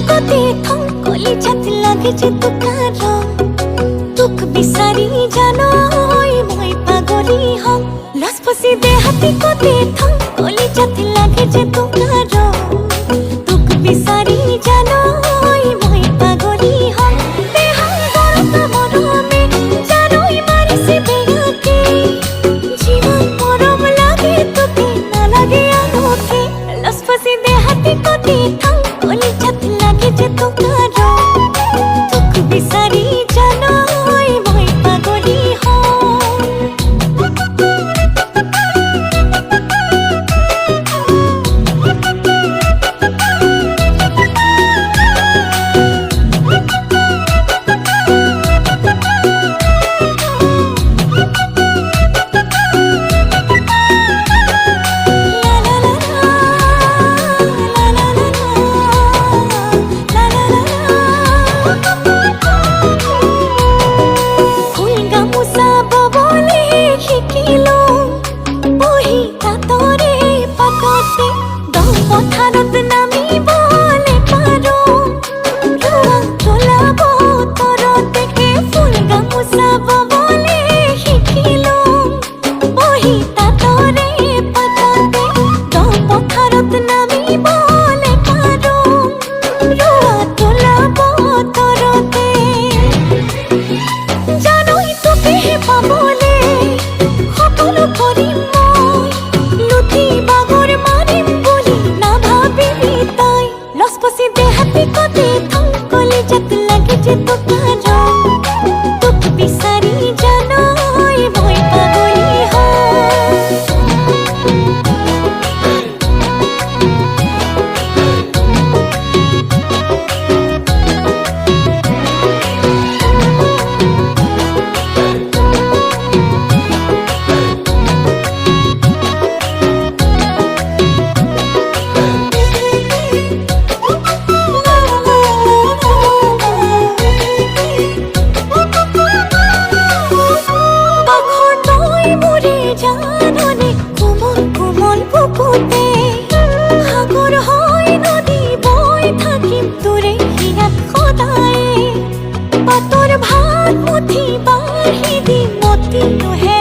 कते थं कली छाती लागे जे तुकारो तुक बिसारी जानो মই পাগলি হম লসপসি দে হাতি কতে থং কলি छाती लागे जे तुकारो तुक बिसारी जानो মই পাগলি হম দেহা গরতা মরমে জানোই মারিসি বেয়াকে জীবন মরম লাগে তোকে না লাগে আলোকে লসপসি দে হাতি কতে থং কলি छाती लागे जे तुकारो तुक बिसारी जानो মই পাগলি হম ভাত মুঠি বাঢ়ি দি মতি নুহে